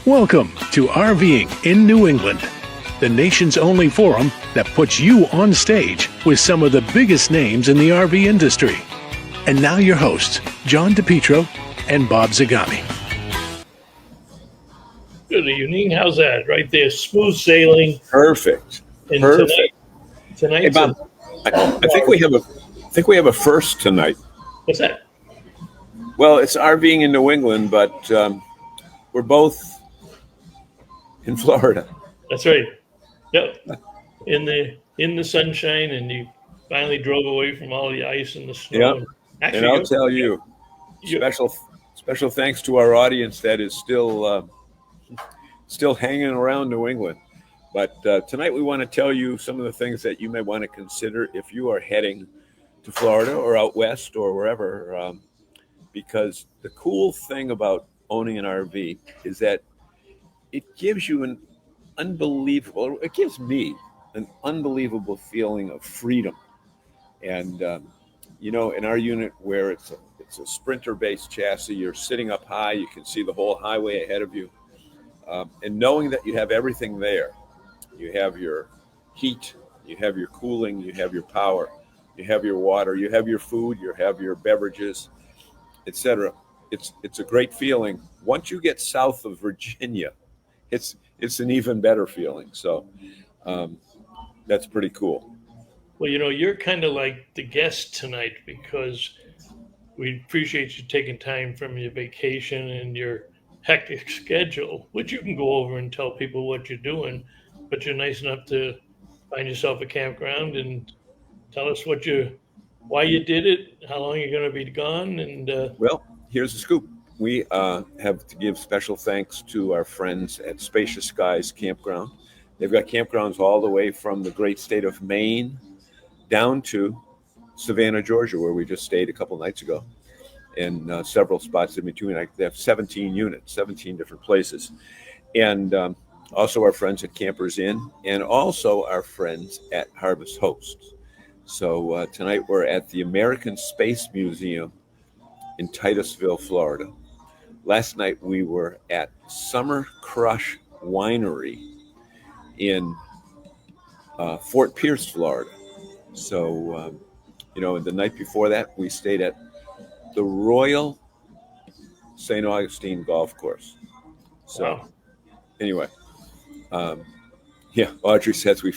Welcome to RVing in New England, the nation's only forum that puts you on stage with some of the biggest names in the RV industry. And now your hosts, John DePietro and Bob Zagami. Good evening. How's that? Right there, smooth sailing. Perfect. And Perfect. Tonight. Hey, Bob, I think we have a first tonight. What's that? Well, it's RVing in New England, but we're both in Florida. That's right. Yep. In the sunshine, and you finally drove away from all the ice and the snow. Yep. Actually, and I'll tell you, special thanks to our audience that is still hanging around New England. But tonight we want to tell you some of the things that you may want to consider if you are heading to Florida or out west or wherever. Because the cool thing about owning an RV is that it gives you it gives me an unbelievable feeling of freedom. And, in our unit where it's a sprinter-based chassis, you're sitting up high, you can see the whole highway ahead of you. And knowing that you have everything there, you have your heat, you have your cooling, you have your power, you have your water, you have your food, you have your beverages, etc. It's a great feeling. Once you get south of Virginia, it's an even better feeling. So that's pretty cool. Well, you're kind of like the guest tonight because we appreciate you taking time from your vacation and your hectic schedule, which you can go over and tell people what you're doing, but you're nice enough to find yourself a campground and tell us why you did it, how long you're going to be gone. And well, here's the scoop. We have to give special thanks to our friends at Spacious Skies Campground. They've got campgrounds all the way from the great state of Maine down to Savannah, Georgia, where we just stayed a couple nights ago, and several spots in between. They have 17 units, 17 different places. And also our friends at Campers Inn, and also our friends at Harvest Hosts. So tonight we're at the American Space Museum in Titusville, Florida. Last night we were at Summer Crush Winery in Fort Pierce, Florida. So, and the night before that, we stayed at the Royal St. Augustine Golf Course. So, Anyway, Audrey says we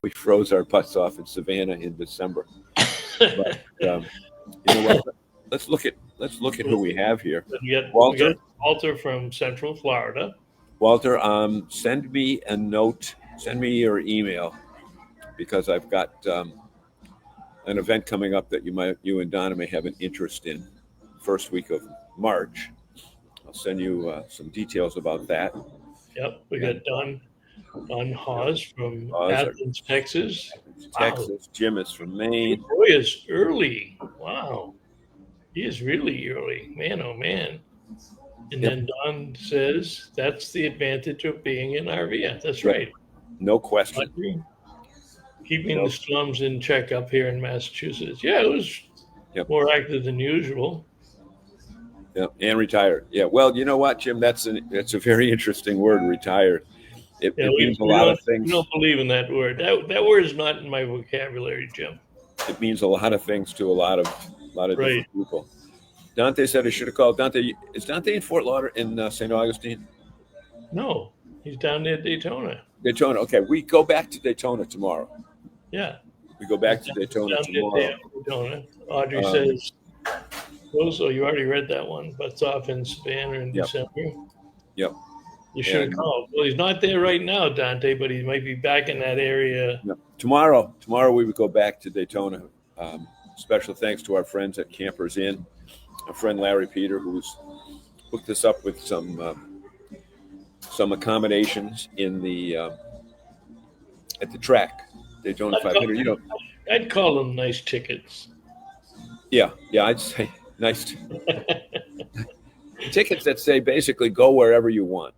froze our butts off in Savannah in December. But you know what? Let's look at who we have here. Walter. Walter from Central Florida. Walter, send me a note. Send me your email, because I've got an event coming up that you and Donna may have an interest in. First week of March. I'll send you some details about that. Yep, we got Don Hawes from Athens, Texas. Texas. Wow. Jim is from Maine. Boy is early. Wow. He is really early. Man, oh man. And then Don says that's the advantage of being in RV. That's right. No question. Keeping the storms in check up here in Massachusetts. Yeah, it was more active than usual. Yeah, and retired. Yeah, well, you know what, Jim? That's a very interesting word, retired. It means a lot of things. I don't believe in that word. That word is not in my vocabulary, Jim. It means a lot of things to a lot of different people. Dante said I should have called Dante. Is Dante in Fort Lauderdale in St. Augustine? No, he's down there at Daytona. Daytona. Okay, we go back to Daytona tomorrow. Yeah. We go back to Daytona tomorrow. Daytona. Audrey says, so you already read that one, but it's off in Savannah in December. Yep. You should have called. Well, he's not there right now, Dante, but he might be back in that area. Yep. Tomorrow we would go back to Daytona. Special thanks to our friends at Campers Inn. Our friend Larry Peter, who's hooked us up with some accommodations in at the track, Daytona 500. I'd call them nice tickets. Yeah, I'd say nice tickets that say basically go wherever you want,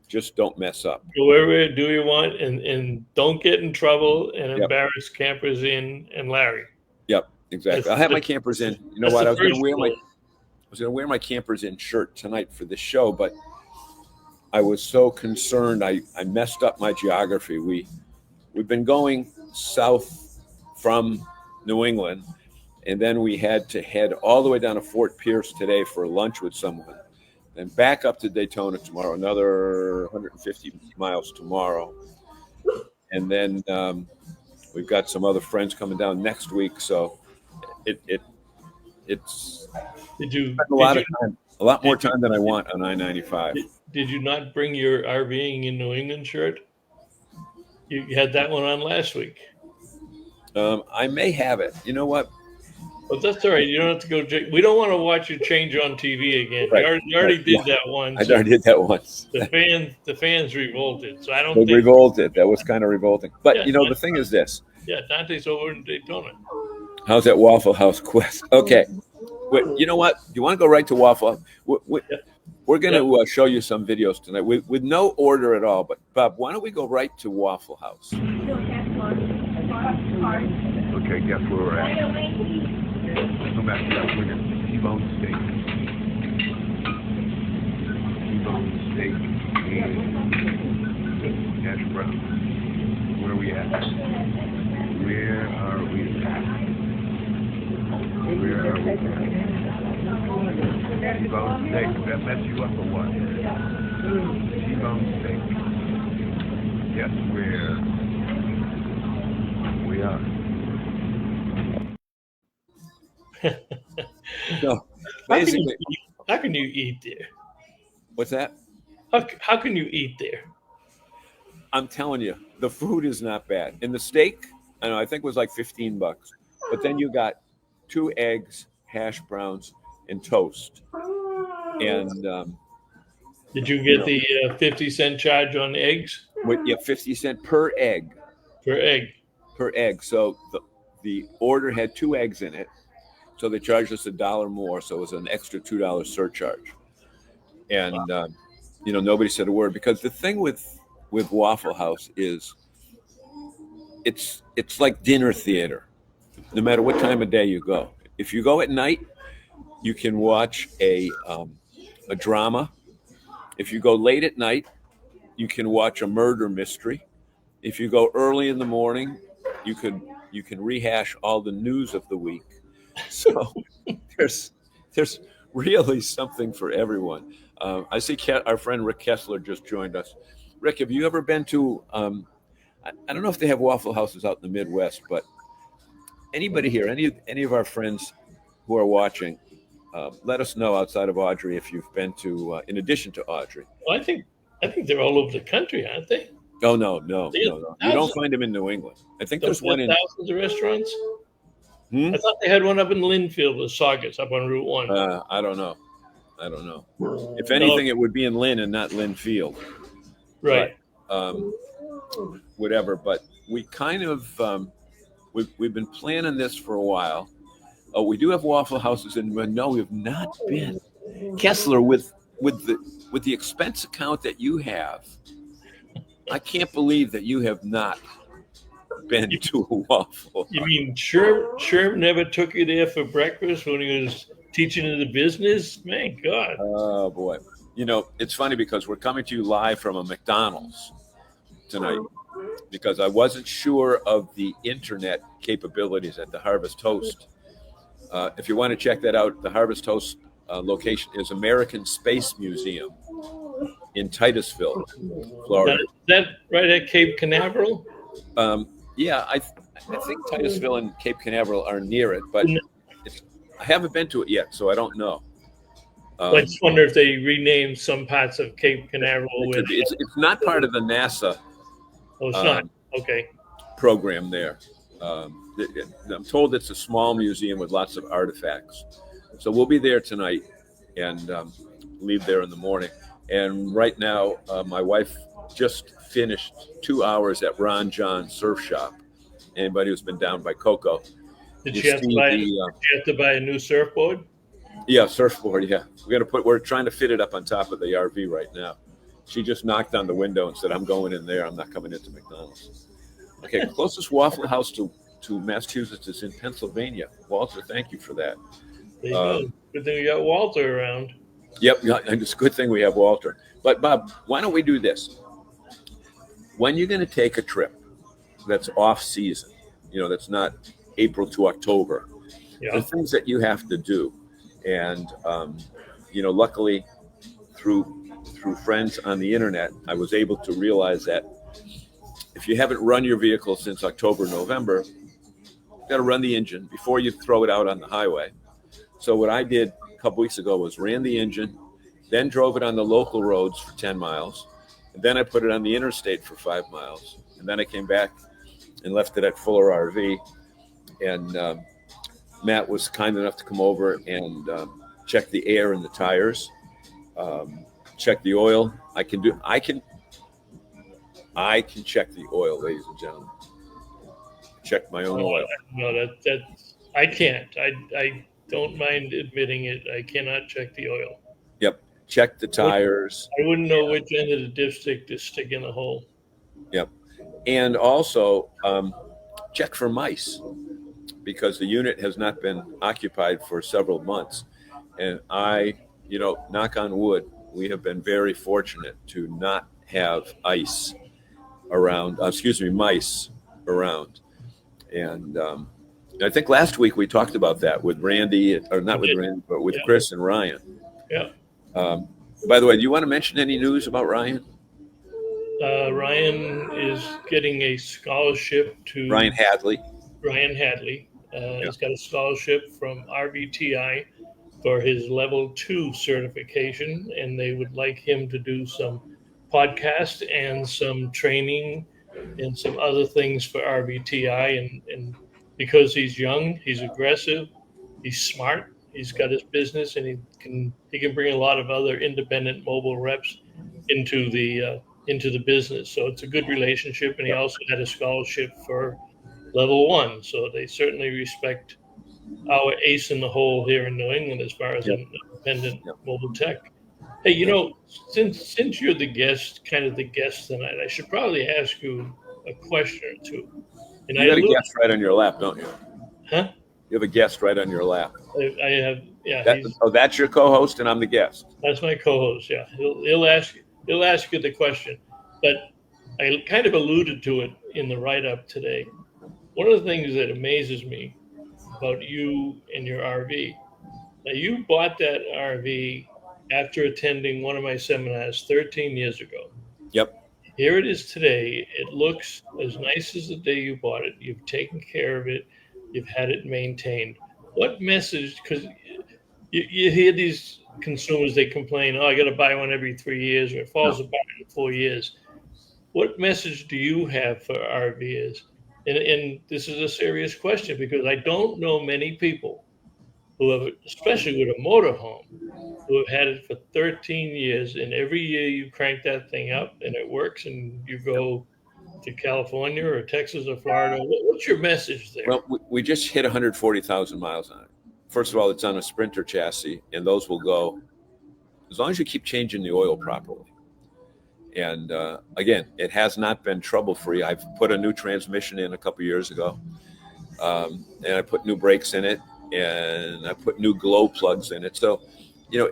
just don't mess up. Go wherever do you want, and don't get in trouble and embarrass Campers Inn and Larry. Yep, exactly. I'll have my Campers Inn. You know what? I was going to wear my Campers Inn shirt tonight for the show, but I was so concerned. I messed up my geography. We've been going south from New England, and then we had to head all the way down to Fort Pierce today for lunch with someone, then back up to Daytona tomorrow, another 150 miles tomorrow, and then we've got some other friends coming down next week. So it's Did you a lot of time, a lot more time than I want on I-95. did you not bring your RVing in New England shirt? You had that one on last week. I may have it. You know what? But that's all right. You don't have to go. We don't want to watch you change on TV again. Right. You already did that once. I already did that once. The fans revolted. So I don't They think revolted. That was kind of revolting. But Yeah, you know, the thing is this. Yeah, Dante's over in Daytona. How's that Waffle House quest? Okay. Wait, you know what? Do you want to go right to Waffle? We're going to show you some videos tonight with no order at all. But Bob, why don't we go right to Waffle House? Okay, guess where we're at? Come back to that winner. T-bone steak. T-bone steak and hash brown. Where are we at? Where are we at? Where are we at? T-bone steak. That mess you up or what? T-bone steak. Guess where we are. No, basically, How can you eat there? what's that? How can you eat there? I'm telling you, the food is not bad. And the steak, I think it was like $15. But then you got 2 eggs, hash browns, and toast. And Did you get the 50-cent charge on eggs 50 cents per egg. per egg? Per egg. So the order had 2 eggs in it. So they charged us $1 more. So it was an extra $2 surcharge. And, nobody said a word, because the thing with Waffle House is it's like dinner theater, no matter what time of day you go. If you go at night, you can watch a drama. If you go late at night, you can watch a murder mystery. If you go early in the morning, you can rehash all the news of the week. So there's really something for everyone. I see our friend Rick Kessler just joined us. Rick, have you ever been to? I don't know if they have Waffle Houses out in the Midwest, but anybody here, any of our friends who are watching, let us know outside of Audrey if you've been to. In addition to Audrey, Well, I think they're all over the country, aren't they? oh no. You don't find them in New England. I think there's one in. Thousands of restaurants. I thought they had one up in Linfield with Saugus up on Route 1. I don't know. If anything, it would be in Lynn and not Linfield. Right. But, whatever. But we kind of we've been planning this for a while. Oh, we do have Waffle Houses in. No, we have not been. Kessler, with the expense account that you have, I can't believe that you have not been to a Waffle. You mean Sherm never took you there for breakfast when he was teaching in the business? Man, God. Oh boy. It's funny because we're coming to you live from a McDonald's tonight because I wasn't sure of the internet capabilities at the Harvest Toast. If you want to check that out, the Harvest Toast location is American Space Museum in Titusville, Florida. Is that right at Cape Canaveral? Yeah, I think Titusville and Cape Canaveral are near it, but I haven't been to it yet, so I don't know. I just wonder if they renamed some parts of Cape Canaveral. It's not part of the NASA. Oh, it's not. Okay. Program there. I'm told it's a small museum with lots of artifacts. So we'll be there tonight and leave there in the morning. And right now, my wife just finished 2 hours at Ron John's Surf Shop. Anybody who's been down by Cocoa. Did she have to buy a new surfboard? Yeah, surfboard. Yeah, we're trying to fit it up on top of the RV right now. She just knocked on the window and said, "I'm going in there. I'm not coming into McDonald's." Okay, closest Waffle House to Massachusetts is in Pennsylvania. Walter, thank you for that. There you go. Good thing we got Walter around. Yep, yeah, and it's a good thing we have Walter. But Bob, why don't we do this? When you're going to take a trip that's off season, that's not April to October, there are Yeah. things that you have to do. And, luckily through friends on the internet, I was able to realize that if you haven't run your vehicle since October, November, you got to run the engine before you throw it out on the highway. So what I did a couple weeks ago was ran the engine, then drove it on the local roads for 10 miles. And then I put it on the interstate for 5 miles. And then I came back and left it at Fuller RV. And Matt was kind enough to come over and check the air in the tires, check the oil. I can check the oil, ladies and gentlemen. Check my own oil. No, that I can't. I don't mind admitting it. I cannot check the oil. Yep. Check the tires. I wouldn't know which end of the dipstick to stick in the hole. Yep. And also check for mice, because the unit has not been occupied for several months. And knock on wood, we have been very fortunate to not have mice around. And I think last week we talked about that with Randy, or not with Randy, but with Chris and Ryan. Yeah. By the way, do you want to mention any news about Ryan? Ryan is getting a scholarship to Ryan Hadley. He's got a scholarship from RVTI for his level 2 certification, and they would like him to do some podcast and some training and some other things for RVTI. And because he's young, he's aggressive, he's smart, he's got his business, and he can bring a lot of other independent mobile reps into the business. So it's a good relationship, and he also had a scholarship for level 1. So they certainly respect our ace in the hole here in New England as far as an independent mobile tech. Hey, since you're the guest tonight, I should probably ask you a question or two. And you got a guest right on your lap, don't you? Huh? You have a guest right on your lap. I have, yeah. That's your co-host, and I'm the guest. That's my co-host. Yeah, he'll ask you the question, but I kind of alluded to it in the write-up today. One of the things that amazes me about you and your RV. Now, you bought that RV after attending one of my seminars 13 years ago. Yep. Here it is today. It looks as nice as the day you bought it. You've taken care of it. You've had it maintained. What message, because you hear these consumers, they complain, I got to buy one every 3 years, or it falls apart in 4 years. What message do you have for RVers? And this is a serious question, because I don't know many people who have, especially with a motorhome, who have had it for 13 years, and every year you crank that thing up and it works, and you go to California or Texas or Florida. What's your message there? Well, we just hit 140,000 miles on it. First of all, it's on a Sprinter chassis, and those will go as long as you keep changing the oil properly. And again, it has not been trouble-free. I've put a new transmission in a couple years ago, and I put new brakes in it, and I put new glow plugs in it. So,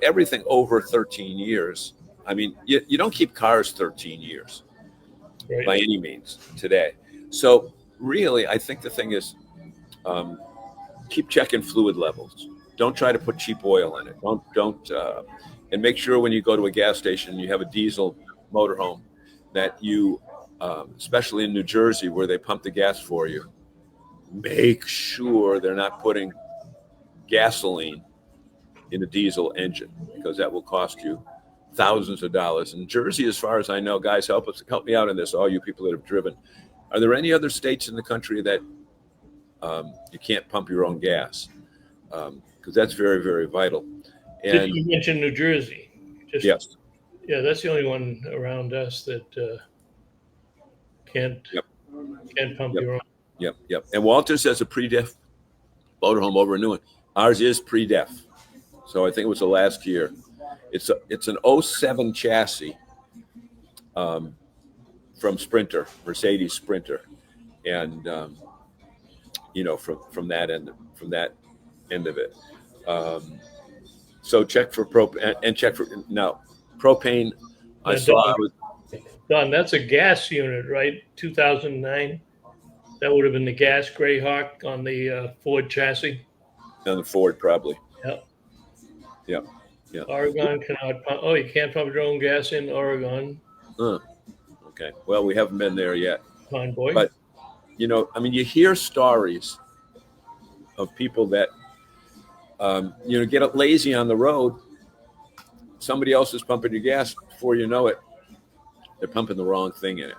everything over 13 years. I mean, you don't keep cars 13 years by any means today. So really, I think the thing is, keep checking fluid levels. Don't try to put cheap oil in it. Don't and make sure when you go to a gas station, you have a diesel motorhome, that you, especially in New Jersey where they pump the gas for you, make sure they're not putting gasoline in a diesel engine, because that will cost you thousands of dollars. In Jersey, as far as I know, guys, help me out on this, all you people that have driven. Are there any other states in the country that you can't pump your own gas? Because that's very, very vital. And did you mention New Jersey? Yes. Yeah, that's the only one around us that can't pump your own. Yep. And Walters has a pre-def motorhome over in New England. Ours is pre-def. So I think it was the last year. It's an 07 chassis from Sprinter, Mercedes Sprinter. And, from that end of it. So check for propane and check for now propane. I Now, saw I was Don, that's a gas unit, right? 2009. That would have been the gas Greyhawk on the Ford chassis. on the Ford probably. Yep. Yeah. Yeah. Oregon cannot pump. Oh, you can't pump your own gas in Oregon. Okay. Well, we haven't been there yet. Fine, boy. But I mean, you hear stories of people that get lazy on the road. Somebody else is pumping your gas. Before you know it, they're pumping the wrong thing in it.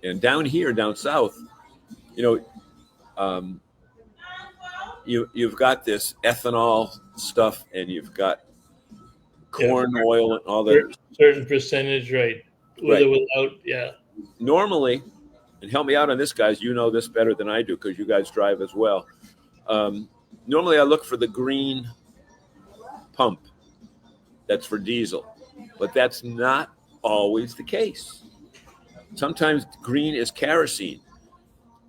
And down here, down south, you've got this ethanol stuff, and you've got corn oil and all that. Certain percentage, right? With or without, yeah. Normally, and help me out on this, guys. You know this better than I do because you guys drive as well. Normally, I look for the green pump. That's for diesel, but that's not always the case. Sometimes green is kerosene.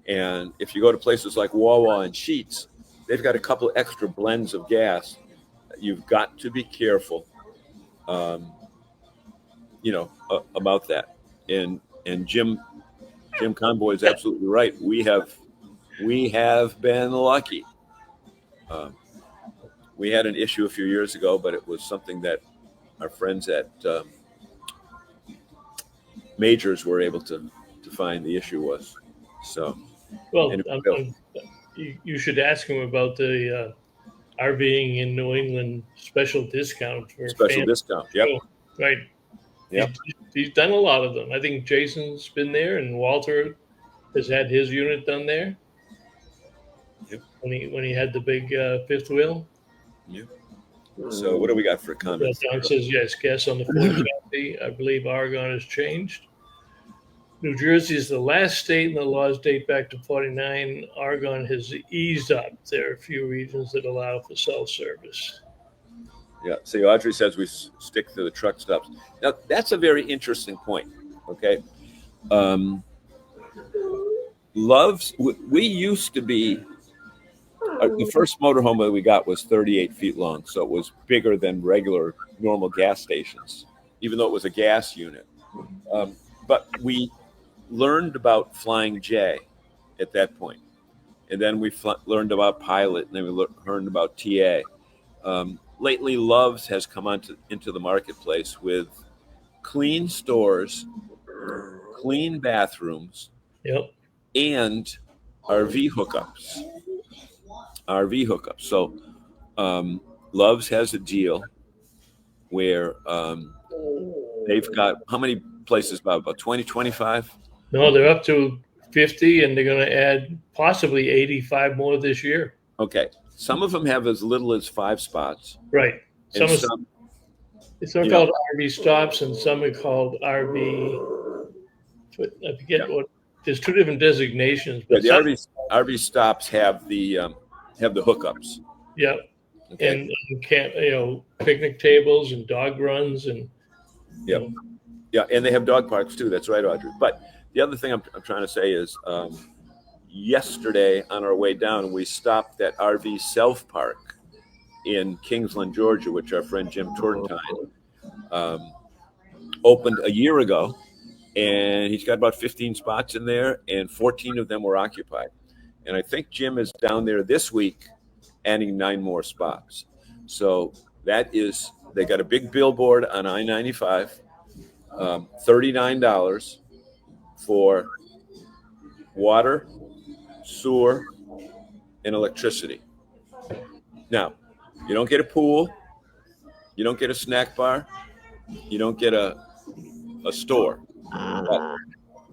And if you go to places like Wawa and Sheetz, they've got a couple extra blends of gas. You've got to be careful, about that. And Jim Conboy is absolutely right. We have been lucky. We had an issue a few years ago, but it was something that our friends at Majors were able to find the issue was. So, well, you should ask him about the RVing in New England special discount for discount. Yep. Oh, right. Yep. He's done a lot of them. I think Jason's been there, and Walter has had his unit done there. Yep. When he had the big fifth wheel. Yep. So what do we got for comments? Don says yes. Gas on the Ford chassis. I believe Oregon has changed. New Jersey is the last state, and the laws date back to 49. Oregon has eased up. There are a few regions that allow for self-service. Yeah. See, Audrey says we stick to the truck stops. Now, that's a very interesting point. Okay. We used to be, the first motorhome that we got was 38 feet long. So it was bigger than regular normal gas stations, even though it was a gas unit. But we learned about Flying J at that point. And then we learned about Pilot, and then we learned about TA. Lately, Love's has come into the marketplace with clean stores, clean bathrooms, yep, and RV hookups. So Love's has a deal where they've got how many places, Bob? About 20, 25? No, they're up to 50, and they're going to add possibly 85 more this year. Okay. Some of them have as little as 5 spots. Right. Some are called RV stops, and some are called RV. I forget what. There's 2 different designations. But the RV stops have the hookups. Yeah. Okay. And picnic tables and dog runs and. Yeah. Yeah, and they have dog parks too. That's right, Audrey. But the other thing I'm trying to say is, yesterday on our way down, we stopped at RV Self Park in Kingsland, Georgia, which our friend Jim Turrentine opened a year ago, and he's got about 15 spots in there, and 14 of them were occupied. And I think Jim is down there this week, adding 9 more spots. So they got a big billboard on I-95, $39 for water, sewer, and electricity. Now, you don't get a pool, you don't get a snack bar, you don't get a store. But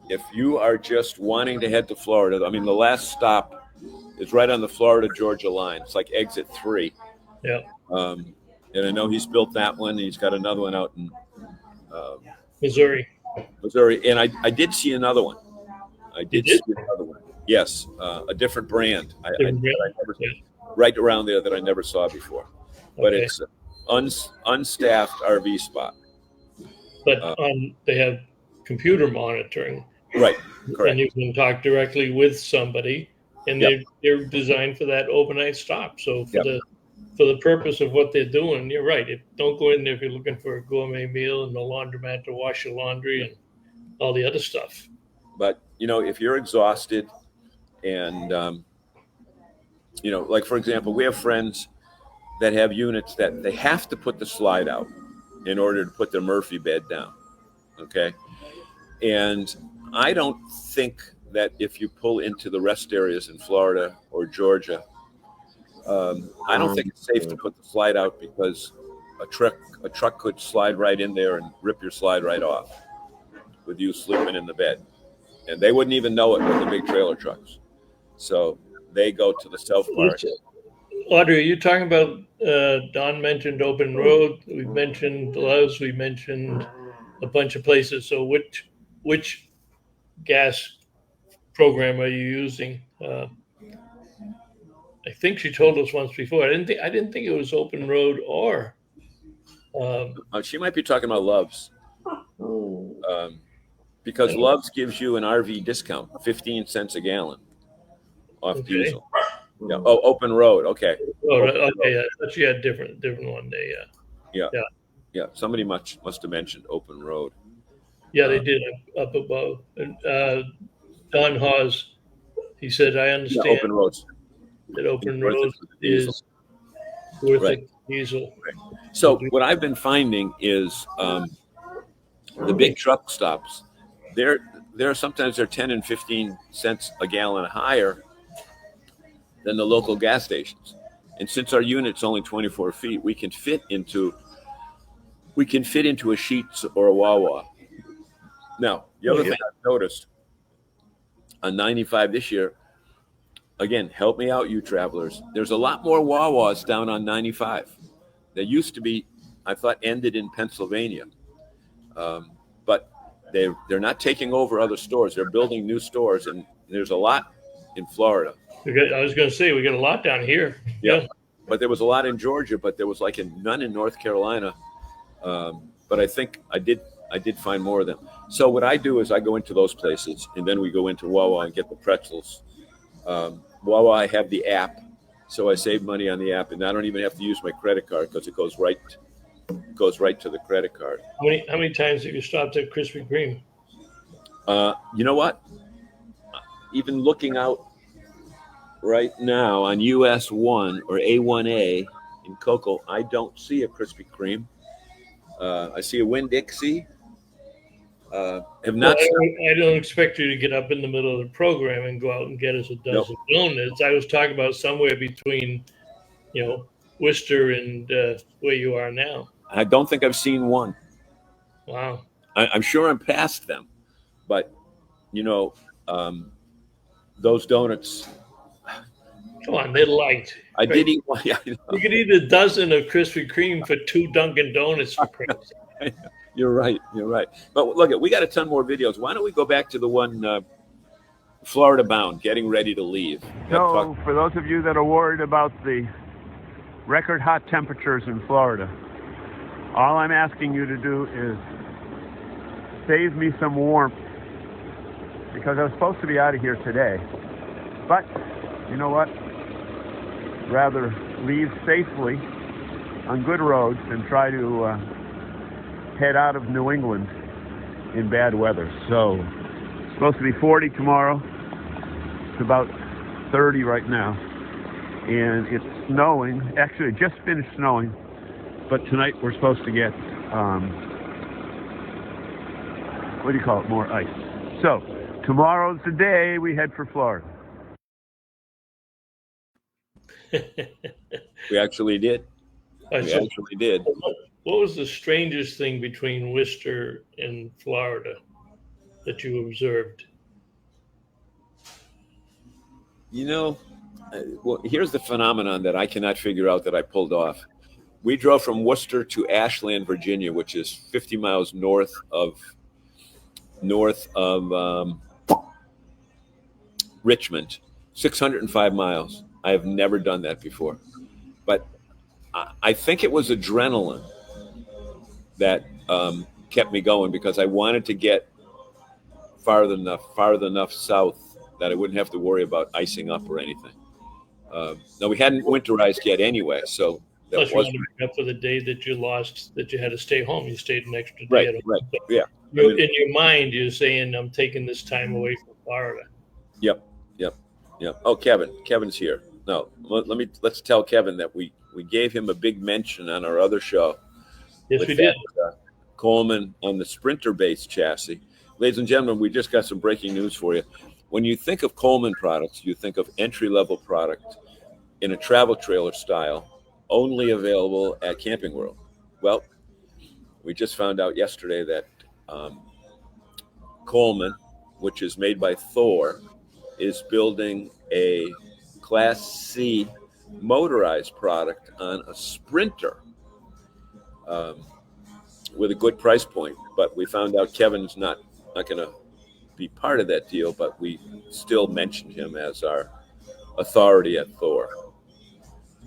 if you are just wanting to head to Florida, I mean, the last stop is right on the Florida-Georgia line. It's like exit 3. Yeah. And I know he's built that one. He's got another one out in Missouri. And I did see another one. Yes, a different brand. Right around there that I never saw before. But it's an unstaffed RV spot. But they have computer monitoring. Right, correct. And you can talk directly with somebody, and they're designed for that overnight stop. So for the for the purpose of what they're doing, you're right. Don't go in there if you're looking for a gourmet meal and a laundromat to wash your laundry and all the other stuff. But, if you're exhausted and, like, for example, we have friends that have units that they have to put the slide out in order to put their Murphy bed down. Okay. And I don't think that if you pull into the rest areas in Florida or Georgia, I don't think it's safe to put the slide out because a truck could slide right in there and rip your slide right off with you sleeping in the bed. And they wouldn't even know it with the big trailer trucks. So they go to the self park. Audrey, are you talking about, Don mentioned Open Road, we mentioned Love's, we mentioned a bunch of places. So which gas program are you using? I think she told us once before. I didn't think it was Open Road or. She might be talking about Love's. Because Love's gives you an RV discount, 15 cents a gallon off diesel. Yeah. Oh, Open Road. Okay. Oh, okay. Yeah. I thought she had a different one there. Yeah. Somebody must have mentioned Open Road. Yeah, they did up above. And Don Hawes, he said, I understand. Yeah, Open Roads. That Open Road is worth it diesel. Right. So what I've been finding is the big truck stops. They're sometimes 10 and 15 cents a gallon higher than the local gas stations. And since our unit's only 24 feet, we can fit into a Sheetz or a Wawa. Now, the other thing I've noticed on 95 this year, again, help me out, you travelers. There's a lot more Wawas down on 95. There used to be, I thought, ended in Pennsylvania. But they're not taking over other stores. They're building new stores, and there's a lot in Florida. I was going to say, we got a lot down here. Yeah. But there was a lot in Georgia, but there was none in North Carolina. But I think I did find more of them. So what I do is I go into those places, and then we go into Wawa and get the pretzels. Wawa, I have the app, so I save money on the app, and I don't even have to use my credit card because it goes right to the credit card. How many times have you stopped at Krispy Kreme? You know what? Even looking out right now on US 1 or A1A in Cocoa, I don't see a Krispy Kreme. I see a Winn-Dixie. Have not. I don't expect you to get up in the middle of the program and go out and get us a dozen donuts. I was talking about somewhere between, Worcester and where you are now. I don't think I've seen one. Wow. I'm sure I'm past them, but those donuts. Come on, they're light. I did eat one. Yeah, You could eat a dozen of Krispy Kreme for 2 Dunkin' Donuts for Christmas. You're right. But look, we got a ton more videos. Why don't we go back to the one Florida bound, getting ready to leave? So, for those of you that are worried about the record hot temperatures in Florida, all I'm asking you to do is save me some warmth, because I was supposed to be out of here today. But you know what? Rather leave safely on good roads than try to head out of New England in bad weather. So it's supposed to be 40 tomorrow. It's about 30 right now. And it's snowing. Actually, it just finished snowing. But tonight we're supposed to get, more ice. So tomorrow's the day we head for Florida. We actually did. What was the strangest thing between Worcester and Florida that you observed? Well, here's the phenomenon that I cannot figure out that I pulled off. We drove from Worcester to Ashland, Virginia, which is 50 miles north of Richmond, 605 miles. I have never done that before. But I think it was adrenaline that kept me going, because I wanted to get far enough south that I wouldn't have to worry about icing up or anything. Now we hadn't winterized yet anyway, so that Plus, you was want to make up for the day that you lost, that you had to stay home. You stayed an extra day right. at home. Right. So Yeah. in your mind, you're saying, I'm taking this time away from Florida. Yep. Yep. Yep. Oh, Kevin's here. No, let's tell Kevin that we gave him a big mention on our other show. Yes, we did. Coleman on the Sprinter base chassis. Ladies and gentlemen, we just got some breaking news for you. When you think of Coleman products, you think of entry-level product in a travel trailer style, only available at Camping World. Well, we just found out yesterday that Coleman, which is made by Thor, is building a Class C motorized product on a Sprinter with a good price point. But we found out Kevin's not going to be part of that deal, but we still mentioned him as our authority at Thor.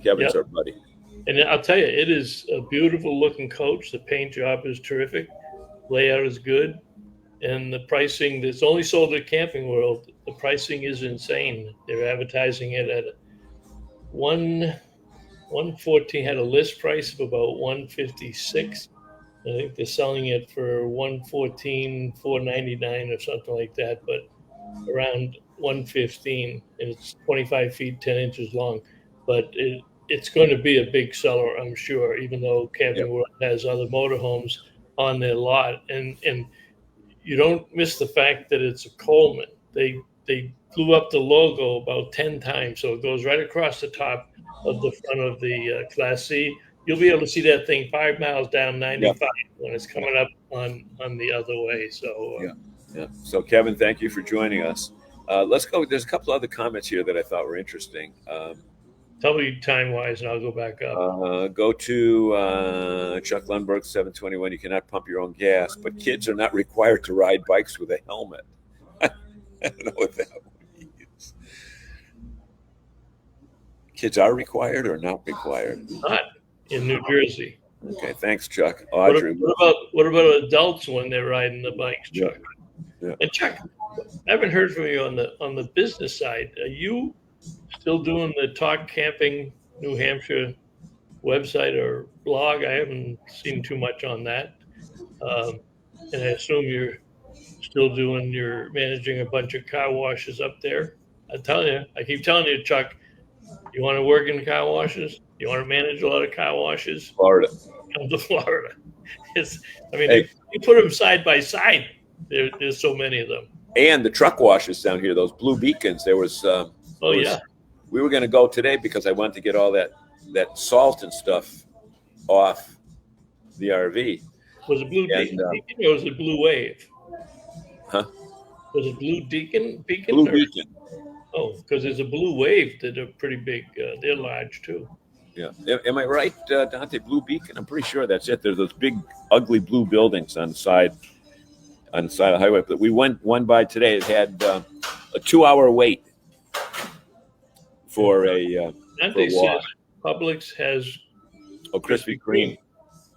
Kevin's our buddy. And I'll tell you, it is a beautiful looking coach. The paint job is terrific. Layout is good. And the pricing that's only sold at Camping World, the pricing is insane. They're advertising it at 114, had a list price of about 156. I think they're selling it for 114, 499 or something like that, but around 115, and it's 25 feet, 10 inches long. But it's going to be a big seller, I'm sure, even though Camping World has other motorhomes on their lot. And you don't miss the fact that it's a Coleman. They blew up the logo about 10 times, so it goes right across the top of the front of the Class C. You'll be able to see that thing 5 miles down 95 when it's coming up on the other way. So So Kevin, thank you for joining us. Let's go. There's a couple other comments here that I thought were interesting. Tell me time-wise, and I'll go back up. Go to Chuck Lundberg, 721. You cannot pump your own gas, but kids are not required to ride bikes with a helmet. I don't know what that means. Kids are required or not required? Not in New Jersey. Okay, thanks, Chuck. Audrey. What about adults when they're riding the bikes, Chuck? Yeah. And Chuck, I haven't heard from you on the business side. Are you still doing the Talk Camping New Hampshire website or blog? I haven't seen too much on that. And I assume you're still managing a bunch of car washes up there. I keep telling you, Chuck, you want to work in car washes? You want to manage a lot of car washes? Florida. Come to Florida. You put them side by side. There's so many of them. And the truck washes down here, those blue beacons. There was. We were going to go today because I wanted to get all that salt and stuff off the RV. Was it Blue Beacon or was it Blue Wave? Huh? Was it Blue Beacon? Blue Beacon. Oh, because there's a Blue Wave that are pretty big. They're large too. Yeah. Am I right, Dante? Blue Beacon? I'm pretty sure that's it. There's those big, ugly blue buildings on the side of the highway. But we went one by today. It had a 2-hour wait for a Dante says Publix has Krispy Kreme.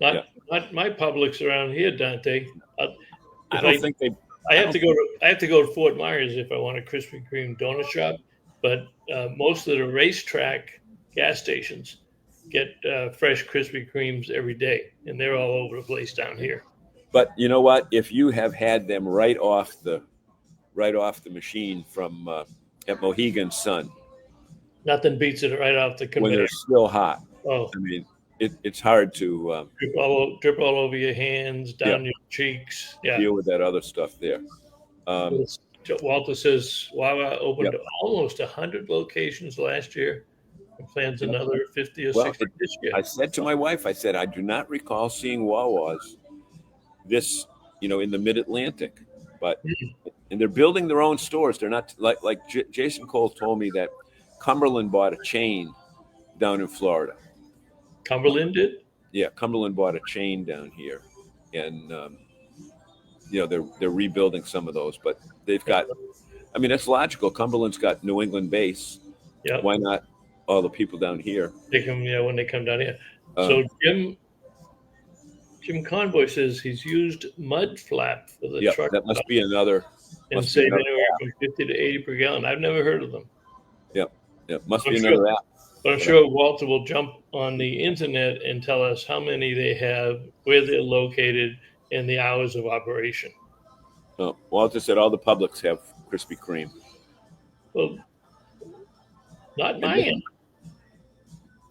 Not my Publix around here, Dante. I don't think they. I have to go to Fort Myers if I want a Krispy Kreme donut shop, but most of the racetrack gas stations get fresh Krispy Kremes every day, and they're all over the place down here. But you know what? If you have had them right off the machine from at Mohegan Sun, nothing beats it right off the conveyor when they're still hot. Oh, I mean, it's hard to drip all over your hands, down your cheeks. Yeah, deal with that other stuff there. Walter says Wawa opened almost 100 locations last year. And plans another 50 or 60 this year. I said to my wife, I do not recall seeing Wawas this, in the Mid-Atlantic, but and they're building their own stores. They're not like Jason Cole told me that Cumberland bought a chain down in Florida. Cumberland did? Yeah, Cumberland bought a chain down here, and they're rebuilding some of those, but they've got. I mean, that's logical. Cumberland's got New England base. Yeah. Why not all the people down here? They come, when they come down here. So Jim Conboy says he's used mud flap for the truck. That must be another. And save anywhere from 50 to 80 per gallon. I've never heard of them. Yep. It must I'm be sure- another app. But I'm sure Walter will jump on the internet and tell us how many they have, where they're located, and the hours of operation. No, Walter said all the Publix have Krispy Kreme. Well, not my And- end.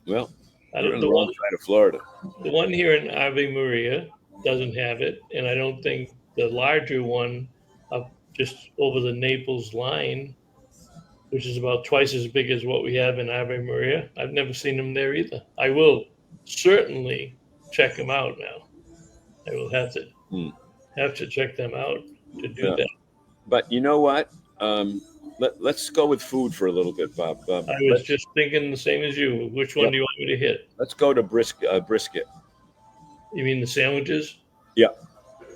Well, I you're don't, on the the wrong one, side of Florida. the one here in Ave Maria doesn't have it, and I don't think the larger one up just over the Naples line, which is about twice as big as what we have in Ave Maria, I've never seen them there either. I will certainly check them out now. I will have to check them out to do Yeah. that. But you know what? Let's go with food for a little bit, Bob. I was just thinking the same as you. Which one Yep. do you want me to hit? Let's go to brisket. You mean the sandwiches? Yeah.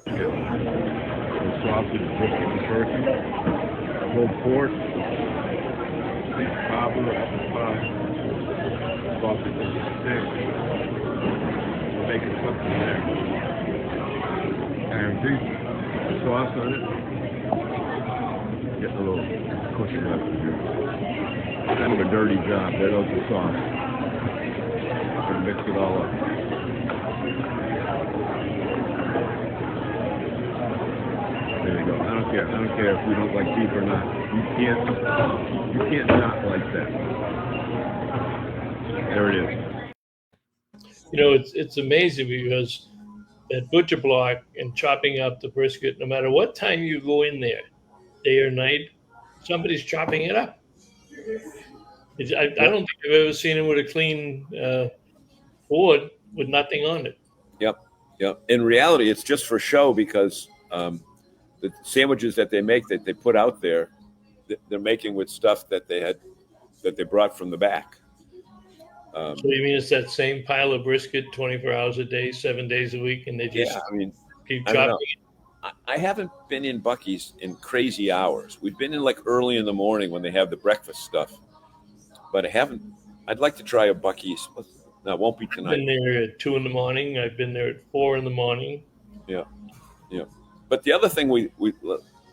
The sausage, brisket, and turkey, pulled pork, beef cobbler, apple pie, sausage and steak, bacon something there, and beef sauce on it. Getting a little cushion left in here. Kind of a dirty job. There goes the sauce. Gonna mix it all up. There you go. I don't care. I don't care if you don't like beef or not. You can't not like that. There it is. You know, it's amazing because at Butcher Block and chopping up the brisket, no matter what time you go in there, day or night, somebody's chopping it up. I don't think I've ever seen it with a clean board with nothing on it. Yep. In reality, it's just for show because the sandwiches that they make that they put out there, they're making with stuff that they brought from the back. So you mean it's that same pile of brisket 24 hours a day, 7 days a week, and they just keep I don't chopping know. it? I haven't been in Buc-ee's in crazy hours. We've been in like early in the morning when they have the breakfast stuff, but I haven't. I'd like to try a Buc-ee's. No, it won't be I've tonight. been there at 2 a.m. I've been there at 4 a.m. Yeah. But the other thing we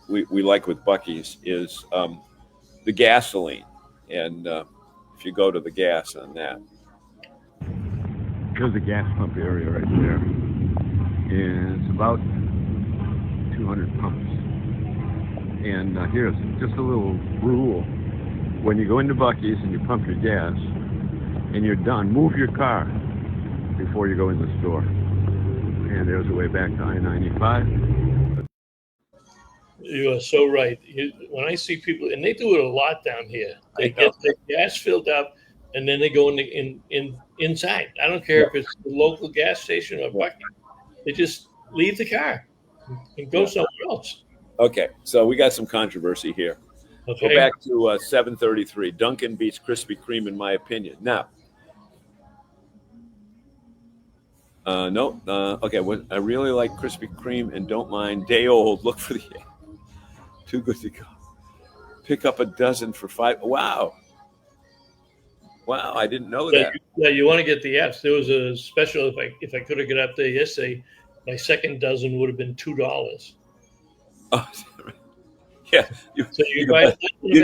like with Buc-ee's is the gasoline, and if you go to the gas on that, There's the gas pump area right there. And it's about 200 pumps. And here's just a little rule. When you go into Buc-ee's and you pump your gas and you're done, move your car before you go in the store. And there's a way back to I-95. You are so right. When I see people, and they do it a lot down here, they get their gas filled up, and then they go inside. I don't care if it's the local gas station or Buc-ee's. They just leave the car and go somewhere else. Okay, so we got some controversy here. Okay. Go back to 733. Dunkin' beats Krispy Kreme, in my opinion. Now, no. Okay, I really like Krispy Kreme and don't mind day old. Look for the too good to go. Pick up a dozen for $5. Wow, I didn't know that. Yeah, you want to get the F's. There was a special. If I could have got up there yesterday, my second dozen would have been $2. Oh, yeah. So you can buy a dozen of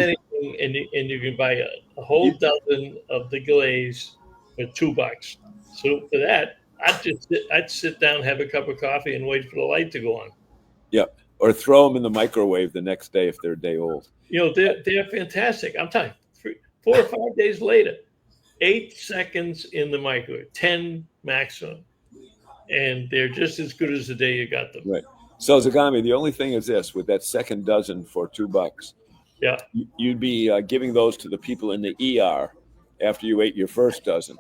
anything, and you can buy a whole dozen of the glaze for $2. So for that, I'd sit down, have a cup of coffee, and wait for the light to go on. Yeah, or throw them in the microwave the next day if they're day old. You know, they're fantastic. I'm telling you, 4 or 5 days later, 8 seconds in the microwave, 10 maximum, and they're just as good as the day you got them. Right. So Zagami, the only thing is this: with that second dozen for $2, yeah, you'd be giving those to the people in the ER after you ate your first dozen,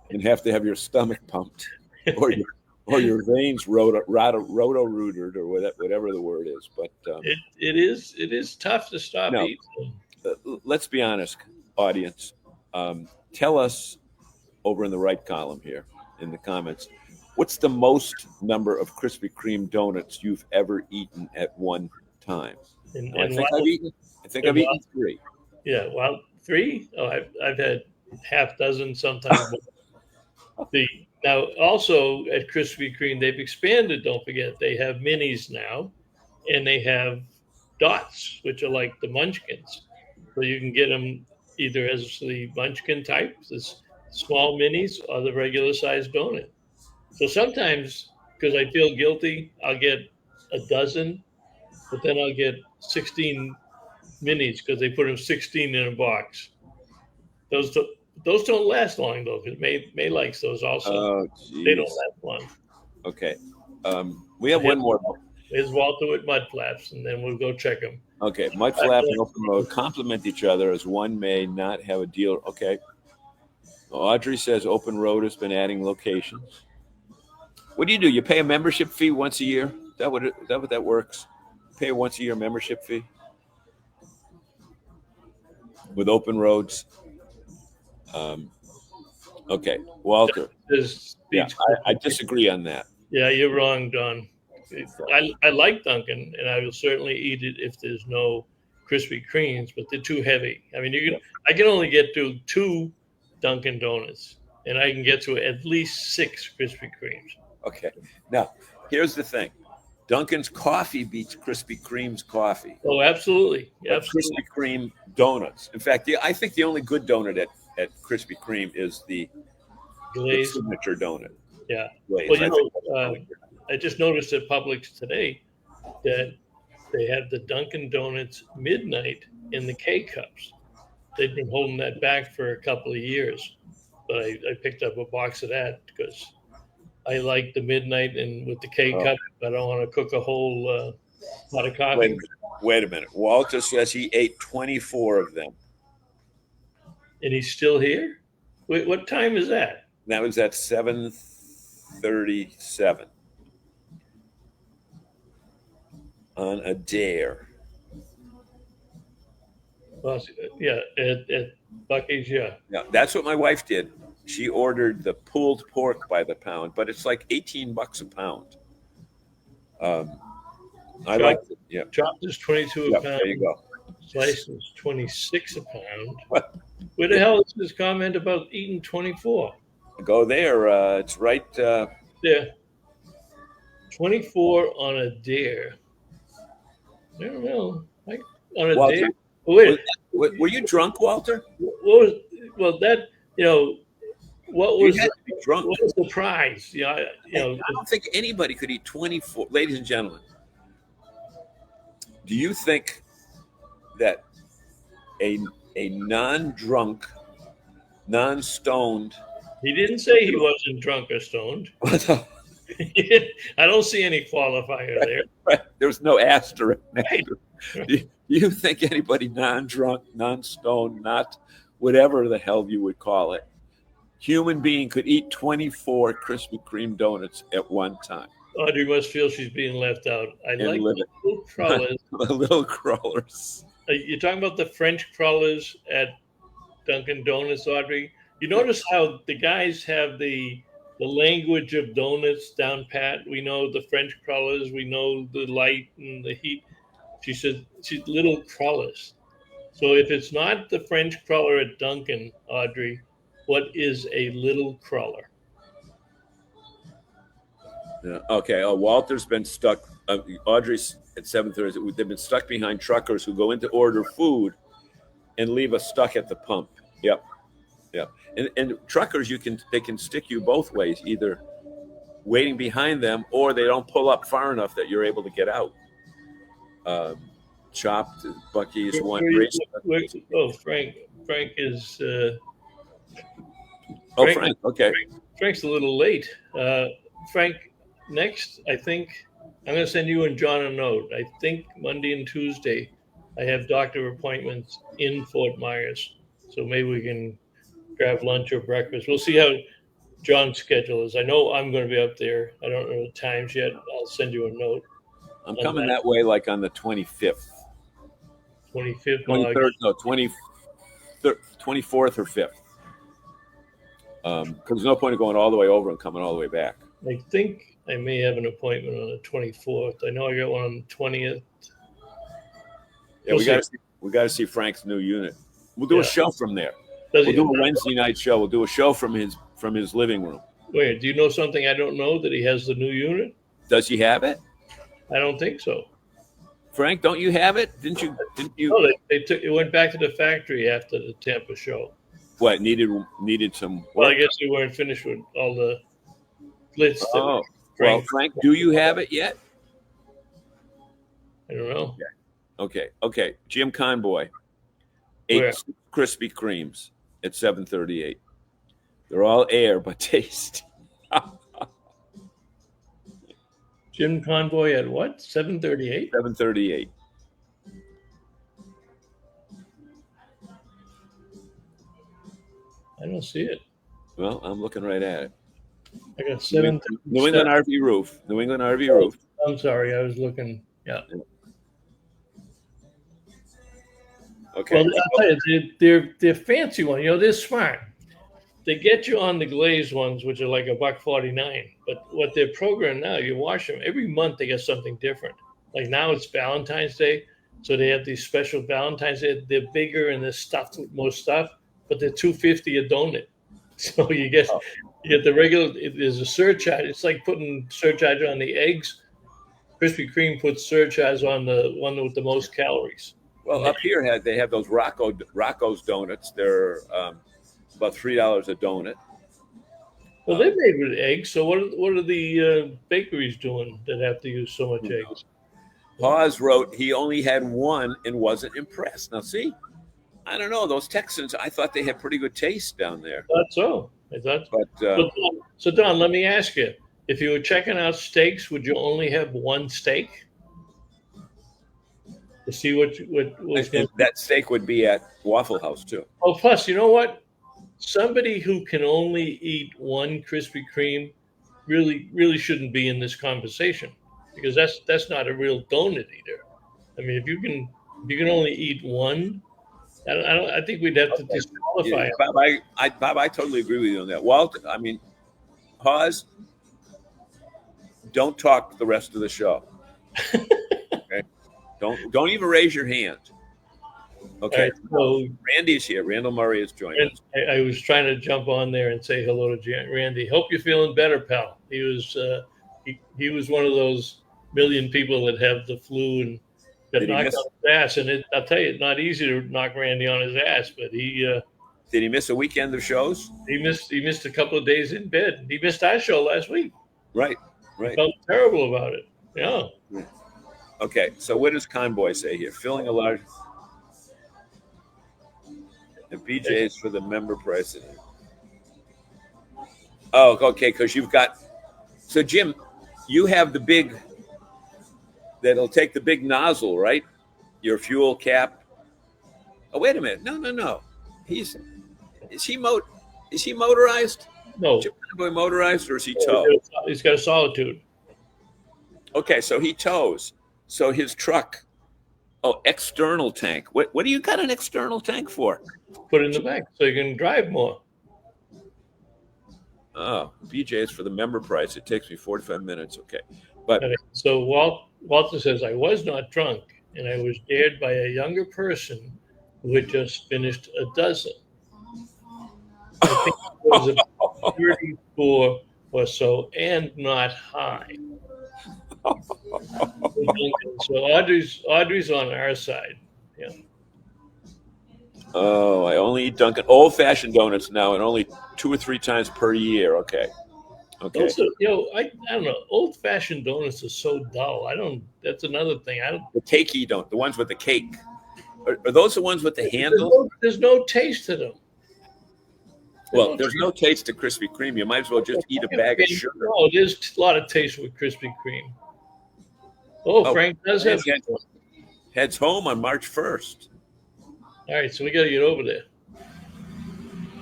and have to have your stomach pumped, or your veins roto-rooted, or whatever the word is. But it is tough to stop eating. Let's be honest, audience. Tell us over in the right column here in the comments, what's the most number of Krispy Kreme donuts you've ever eaten at one time? I think I've eaten 3. Yeah, well, 3? Oh, I've had half dozen sometimes. Now, also at Krispy Kreme, they've expanded. Don't forget, they have minis now, and they have dots, which are like the munchkins. So you can get them either as the Munchkin type, the small minis, or the regular size donut. So sometimes, because I feel guilty, I'll get a dozen, but then I'll get 16 minis because they put them 16 in a box. Those do, those don't last long though, because May likes those also. Oh, They don't geez. last long. Okay. We have one more. Here's Walter with mud flaps, and then we'll go check them. Okay. Mud Flap and Open Road complement each other as one may not have a deal. Okay. Audrey says Open Road has been adding locations. What do? You pay a membership fee once a year? Is that what that works? Pay a once a year membership fee with Open Roads. Okay, Walter. Yeah, I disagree on that. Yeah, you're wrong, Don. I like Dunkin', and I will certainly eat it if there's no Krispy Kremes, but they're too heavy. I mean, I can only get to 2 Dunkin' Donuts, and I can get to at least 6 Krispy Kremes. Okay. Now, here's the thing. Dunkin's coffee beats Krispy Kreme's coffee. Oh, absolutely. Absolutely. Krispy Kreme donuts. In fact, I think the only good donut at Krispy Kreme is the signature donut. Yeah. Glaze. Well, I just noticed at Publix today that they have the Dunkin' Donuts Midnight in the K cups. They've been holding that back for a couple of years, but I picked up a box of that because I like the Midnight, and with the K cup, I don't want to cook a whole pot of coffee. Wait a minute. Walter says he ate 24 of them. And he's still here? Wait, what time is that? That was at 7:37 on a dare. Well, yeah, at Buc-ee's, yeah. Yeah, that's what my wife did. She ordered the pulled pork by the pound, but it's like $18 a pound. I like it. Yeah. Chopped is 22 a pound. There you go. Sliced is 26 a pound. Where the hell is this comment about eating 24? Go there. It's right. There. 24 on a dare. I don't know. On a Walter, dare. Wait. Were you drunk, Walter? What was? Well, that What was drunk? What was the prize? I don't think anybody could eat 24. Ladies and gentlemen, do you think that a non-drunk, non-stoned? He didn't say he wasn't drunk or stoned. I don't see any qualifier there. Right. There's no asterisk. Right. Do you think anybody non-drunk, non-stoned, not whatever the hell you would call it, human being could eat 24 Krispy Kreme donuts at one time? Audrey must feel she's being left out. I like the little crawlers. The little crawlers. You're talking about the French crawlers at Dunkin' Donuts, Audrey? You notice how the guys have the language of donuts down pat. We know the French crawlers. We know the light and the heat. She said she's little crawlers. So if it's not the French crawler at Dunkin', Audrey, what is a little crawler? Yeah. Okay. Walter's been stuck. Audrey's at 7:30. They've been stuck behind truckers who go in to order food and leave us stuck at the pump. Yep. Yep. And truckers, they can stick you both ways, either waiting behind them or they don't pull up far enough that you're able to get out. Chopped, Buc-ee's one. Frank is. Frank. Okay. Frank's a little late. Frank, next, I think I'm going to send you and John a note. I think Monday and Tuesday I have doctor appointments in Fort Myers. So maybe we can grab lunch or breakfast. We'll see how John's schedule is. I know I'm going to be up there. I don't know the times yet. I'll send you a note. I'm coming that way like on the 25th. 25th? 23rd, no, 24th or 5th. Because there's no point of going all the way over and coming all the way back. I think I may have an appointment on the 24th. I know I got one on the 20th. Yeah, we got to see Frank's new unit. We'll do a show from there. We'll do a Wednesday night show. We'll do a show from his living room. Wait, do you know something I don't know, that he has the new unit? Does he have it? I don't think so. Frank, don't you have it? Didn't you? Oh, they took it went back to the factory after the Tampa show. What needed some work? Well, I guess they weren't finished with all the glitz. Oh, well, Frank, do you have it yet? I don't know. Okay. Jim Conboy, Where? 8 Krispy Kremes at 738. They're all air but taste. Jim Convoy at what? 738? 738. I don't see it. Well, I'm looking right at it. I got 7. New England RV Roof. New England RV Roof. I'm sorry, I was looking. Yeah. Okay. Well, I'll tell you, they're fancy ones. You know, they're smart. They get you on the glazed ones, which are like $1.49. But what they're programmed now, you wash them every month. They get something different. Like now it's Valentine's Day, so they have these special Valentine's Day. They're bigger and they're stuffed with more stuff, but they're $2.50 a donut. So you get the regular. There's a surcharge. It's like putting surcharge on the eggs. Krispy Kreme puts surcharge on the one with the most calories. Well, up here they have those Rocco's donuts. They're about $3 a donut. Well, they're made with eggs. So what are the bakeries doing that have to use so much eggs? Hawes wrote he only had one and wasn't impressed. Now, see, I don't know. Those Texans, I thought they had pretty good taste down there. I thought so. But So Don, let me ask you: if you were checking out steaks, would you only have one steak to see what was going? That steak would be at Waffle House too. Oh, plus, you know what? Somebody who can only eat one Krispy Kreme really shouldn't be in this conversation, because that's not a real donut eater. I mean, if you can only eat one, I think we'd have to disqualify him. Bob, I totally agree with you on that. Walt, I mean, Hawes, don't talk the rest of the show. Okay, don't even raise your hand. Okay, Right, so Randy's here. Randall Murray is joining us. I was trying to jump on there and say hello to Randy. Hope you're feeling better, pal. He was one of those million people that have the flu and got knocked on his ass. And I'll tell you, it's not easy to knock Randy on his ass. But did he miss a weekend of shows? He missed a couple of days in bed. He missed our show last week. Right. He felt terrible about it. Yeah. Okay, so what does Conboy say here? Filling a large. And BJ's for the member price. Oh, okay, because you've got. So, Jim, you have the big. That'll take the big nozzle, right? Your fuel cap. Oh, wait a minute. No. Is he motorized? No. Jim Conboy motorized, or is he tow? He's got a Solitude. Okay, so he tows. So his truck. Oh, external tank. What do you got an external tank for? Put it in the back so you can drive more. Oh, BJ's for the member price. It takes me 45 minutes. Okay. But Okay. So Walter says, I was not drunk, and I was dared by a younger person who had just finished a dozen. I think it was about 34 or so, and not high. So Audrey's on our side. Yeah. Oh, I only eat Dunkin' old-fashioned donuts now, and only 2 or 3 times per year. Okay. Also, I don't know. Old-fashioned donuts are so dull. That's another thing. The cakey donut, the ones with the cake. Are those the ones with the handle? There's no taste to them. Well, there's no taste to Krispy Kreme. You might as well just eat a bag of sugar. No, there's a lot of taste with Krispy Kreme. Oh, Frank does have. Heads home on March 1st. All right, so we got to get over there.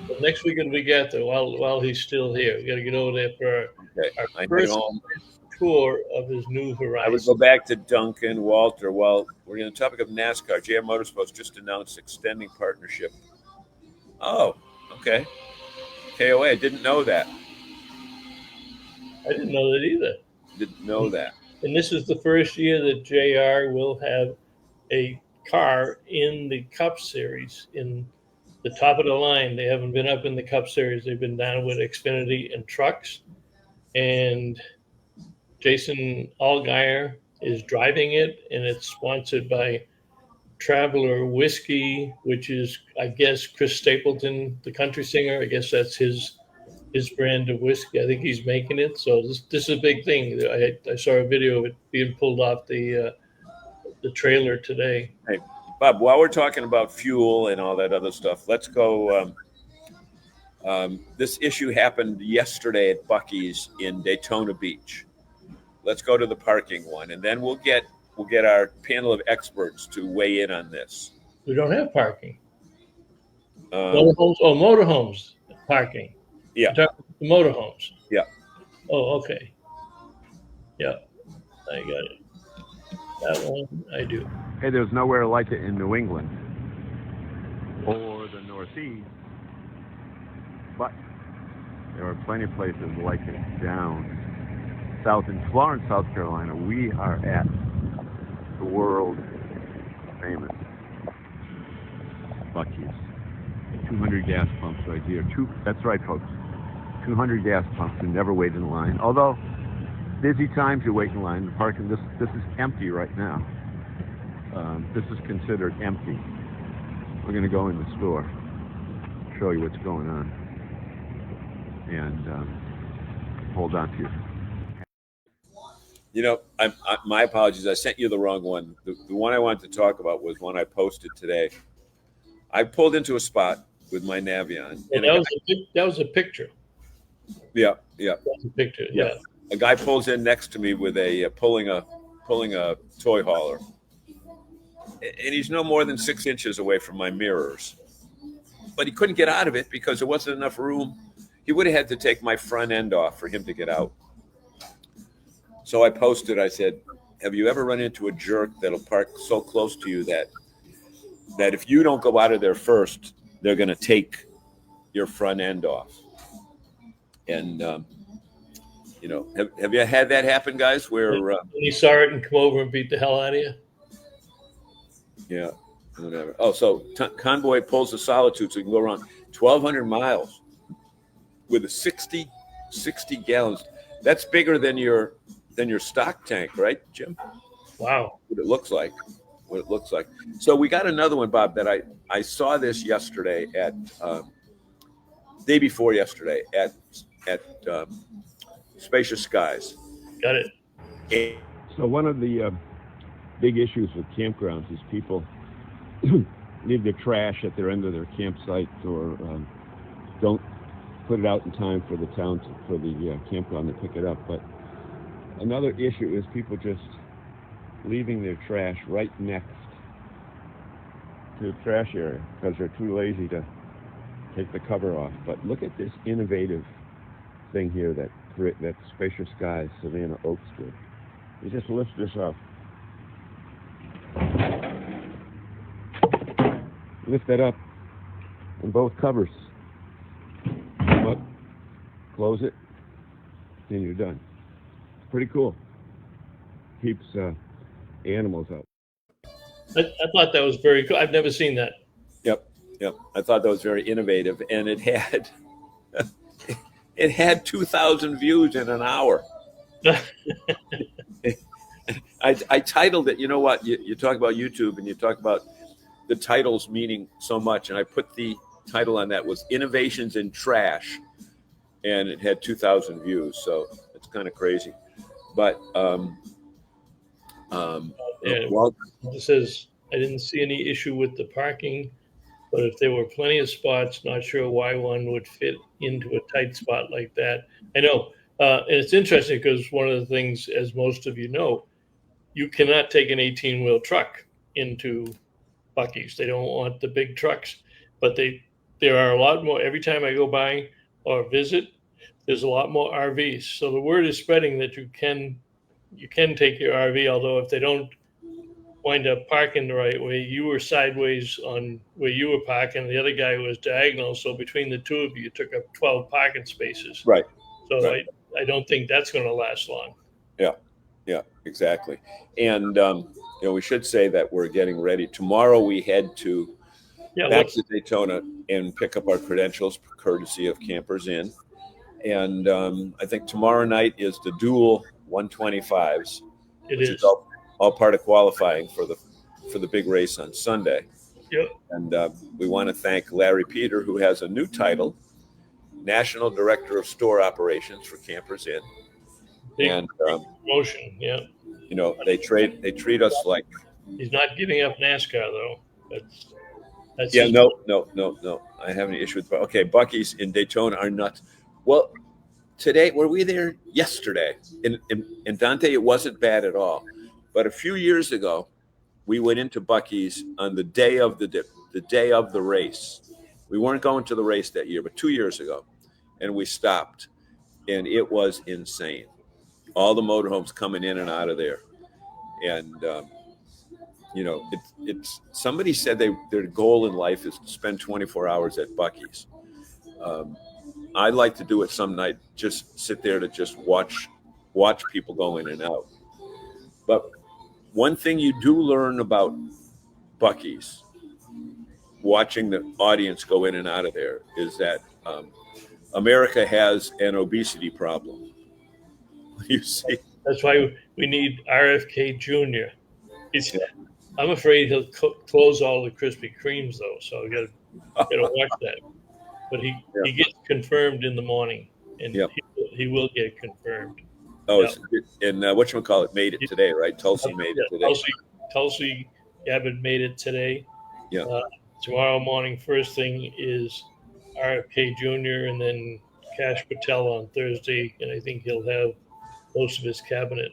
But next week and the week after, while he's still here, we got to get over there for our first tour of his new horizon. I would go back to Duncan, Walter. Well, we're on the topic of NASCAR. JR Motorsports just announced extending partnership. Oh, okay. KOA, I didn't know that. I didn't know that either. Didn't know that. And this is the first year that JR will have a car in the Cup Series, in the top of the line. They haven't been up in the Cup Series. They've been down with Xfinity and trucks. And Jason Allgaier is driving it, and it's sponsored by Traveler Whiskey, which is, I guess, Chris Stapleton, the country singer. I guess that's his brand of whiskey. I think he's making it. So this is a big thing. I saw a video of it being pulled off the trailer today. Hey, Bob, while we're talking about fuel and all that other stuff, let's go. This issue happened yesterday at Buc-ee's in Daytona Beach. Let's go to the parking one, and then we'll get our panel of experts to weigh in on this. We don't have parking. Motorhomes? Oh, motorhomes parking. Yeah. The motorhomes. Yeah. Oh, okay. Yeah, I got it. That one I do. Hey, there's nowhere like it in New England or the Northeast, but there are plenty of places like it down south in Florence, South Carolina. We are at the world famous Buc-ee's. 200 gas pumps right here. That's right, folks. 200 gas pumps. You never wait in line. Although busy times you wait in line. The parking. This is empty right now. This is considered empty. We're going to go in the store, show you what's going on, and hold on to you. You know, my apologies. I sent you the wrong one. The one I wanted to talk about was one I posted today. I pulled into a spot with my Navion. And that was a picture. Yeah. That was a picture. Yeah. A guy pulls in next to me with a pulling a toy hauler, and he's no more than 6 inches away from my mirrors. But he couldn't get out of it because there wasn't enough room. He would have had to take my front end off for him to get out. So I posted, I said, have you ever run into a jerk that'll park so close to you that if you don't go out of there first, they're going to take your front end off? And, you know, have you had that happen, guys, where... you saw it and come over and beat the hell out of you? Yeah, whatever. Oh, so Convoy pulls the Solitude so you can go around 1,200 miles with a 60 gallons. That's bigger than your stock tank, right, Jim? Wow. What it looks like. So we got another one, Bob, that I saw this yesterday day before yesterday at Spacious Skies. Got it. So one of the big issues with campgrounds is people leave their trash at their end of their campsite or don't put it out in time for the town for the campground to pick it up. But another issue is people just leaving their trash right next to the trash area because they're too lazy to take the cover off. But look at this innovative thing here that Spacious Skies Savannah Oaks did. You just lift this up. Lift that up on both covers. Come up, close it, and you're done. It's pretty cool. Keeps animals out. I thought that was very cool. I've never seen that. Yep. I thought that was very innovative, and it had 2,000 views in an hour. I titled it. You know what? You talk about YouTube, and you talk about the titles meaning so much, and I put the title on that was "Innovations in Trash," and it had 2,000 views. So it's kind of crazy, but It says, I didn't see any issue with the parking, but if there were plenty of spots, not sure why one would fit into a tight spot like that. I know. And it's interesting because one of the things, as most of you know, you cannot take an 18-wheel truck into Buc-ee's. They don't want the big trucks, but there are a lot more. Every time I go by or visit, there's a lot more RVs. So the word is spreading that you can take your RV, although if they don't wind up parking the right way, you were sideways on where you were parking, the other guy was diagonal. So between the two of you took up 12 parking spaces. Right. So right. I don't think that's going to last long. Yeah, exactly. And, we should say that we're getting ready. Tomorrow we head back to Daytona and pick up our credentials courtesy of Campers Inn. And I think tomorrow night is the dual 125s. It is. all part of qualifying for the big race on Sunday. Yep. And we want to thank Larry Peter, who has a new title, National Director of Store Operations for Campers Inn. Big And promotion. Yeah. you know, they treat us like. He's not giving up NASCAR though. That's Yeah, his- no. I have any issue with. Okay, Buc-ee's in Daytona are nuts. Well, today were we there yesterday? In Dante, it wasn't bad at all. But a few years ago, we went into Buc-ee's on the day of the day of the race. We weren't going to the race that year, but 2 years ago, and we stopped, and it was insane. All the motorhomes coming in and out of there, and you know, it's somebody said their goal in life is to spend 24 hours at Buc-ee's. I'd like to do it some night, just sit there to just watch people go in and out. But one thing you do learn about Buc-ee's, watching the audience go in and out of there, is that America has an obesity problem. You see, That's why we need RFK Jr. I'm afraid he'll close all the Krispy Kremes though, so you gotta watch that. But he gets confirmed in the morning, and he will get confirmed. Oh, and whatchamacallit made it today, right? Tulsi made it today. Tulsi Gabbard made it today. Yeah. Tomorrow morning, first thing is RFK Jr. and then Kash Patel on Thursday, and I think he'll have most of his cabinet.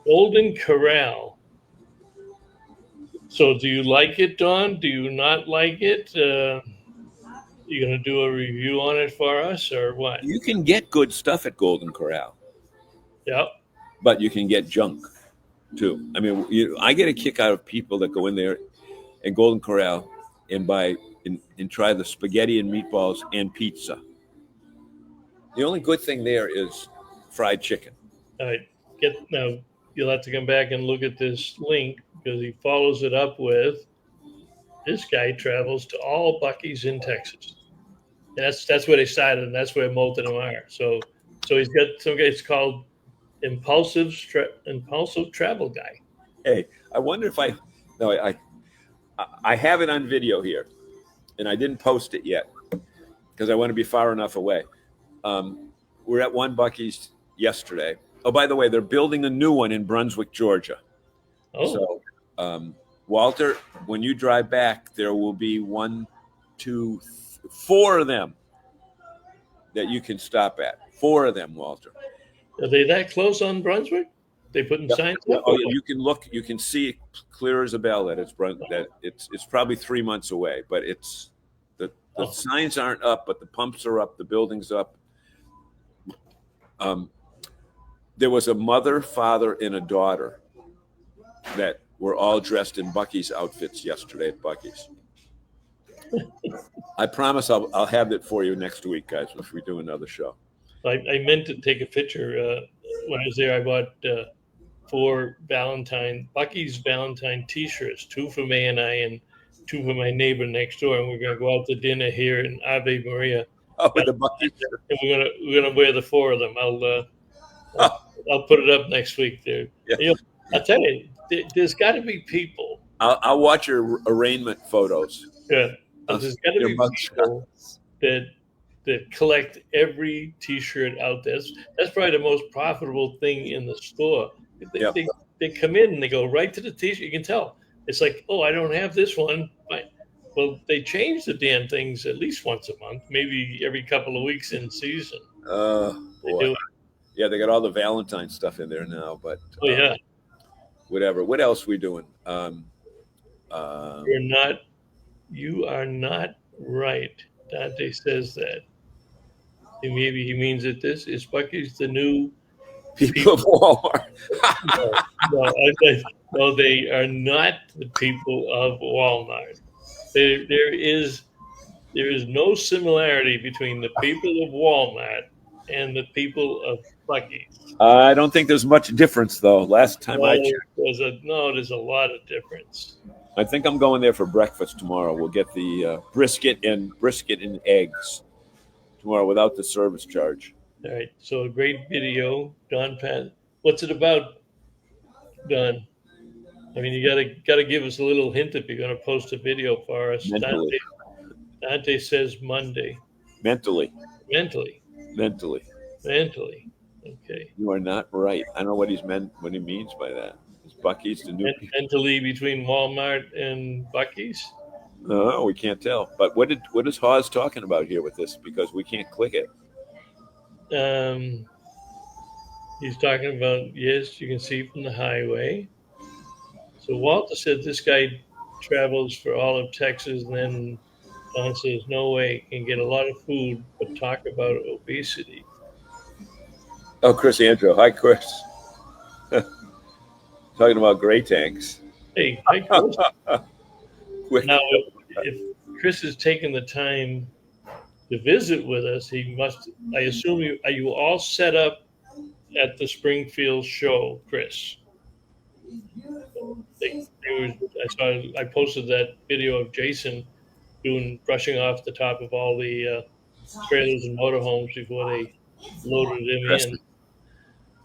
Golden Corral. So do you like it, Don? Do you not like it? You going to do a review on it for us or what? You can get good stuff at Golden Corral. Yep. But you can get junk too. I mean, I get a kick out of people that go in there at Golden Corral and buy and try the spaghetti and meatballs and pizza. The only good thing there is fried chicken. All right. Now you'll have to come back and look at this link because he follows it up with this guy travels to all Buc-ee's in Texas. And that's where they started, and that's where most of them are. So he's got some guy. It's called Impulsive Travel Guy. Hey, I wonder if I have it on video here, and I didn't post it yet because I want to be far enough away. We're at one Buc-ee's yesterday. Oh, by the way, they're building a new one in Brunswick, Georgia. Oh. So, Walter, when you drive back, there will be 4 of them that you can stop at. 4 of them, Walter. Are they that close on Brunswick? They putting signs up? Oh, you can look. You can see clear as a bell that it's probably 3 months away. But it's the signs aren't up, but the pumps are up. The building's up. There was a mother, father, and a daughter that were all dressed in Buc-ee's outfits yesterday at Buc-ee's. I promise I'll have it for you next week, guys, if we do another show. I meant to take a picture. When I was there, I bought 4 Buc-ee's Valentine T-shirts, 2 for May and I, and 2 for my neighbor next door. And we're going to go out to dinner here in Ave Maria. Oh, with the Buc-ee's. And we're gonna wear the 4 of them. I'll put it up next week there. Yeah. I'll tell you, there's got to be people. I'll watch your arraignment photos. Yeah, there's got to be people that collect every T-shirt out there. That's probably the most profitable thing in the store. They come in and they go right to the T-shirt. You can tell. It's like, oh, I don't have this one. Well, they change the damn things at least once a month, maybe every couple of weeks in season. They do it. Yeah, they got all the Valentine stuff in there now, but whatever. What else we doing? You are not right. Dante says that. And maybe he means that this is Buc-ee's the new people of Walmart. No, they are not the people of Walmart. There is no similarity between the people of Walmart and the people of Buc-ee's. I don't think there's much difference, though. Last time I checked. There's a lot of difference. I think I'm going there for breakfast tomorrow. We'll get the brisket and eggs tomorrow without the service charge. All right. So a great video, Don Pat. What's it about, Don? I mean, you gotta give us a little hint if you're going to post a video for us. Mentally. Dante says Monday. Mentally. Mentally. Okay. You are not right. I don't know what what he means by that. Is Buc-ee's the new people? Mentally between Walmart and Buc-ee's? No, we can't tell. But what is Hawes talking about here with this? Because we can't click it. He's talking about, yes, you can see from the highway. So Walter said this guy travels for all of Texas, and then Don says, no way, can get a lot of food, but talk about obesity. Oh, Chris Andrew. Hi, Chris. Talking about gray tanks. Hey, hi, Chris. Quick. Now, if Chris has taken the time to visit with us, he must, I assume, are you all set up at the Springfield show, Chris? I posted that video of Jason brushing off the top of all the trailers and motorhomes before they loaded him in.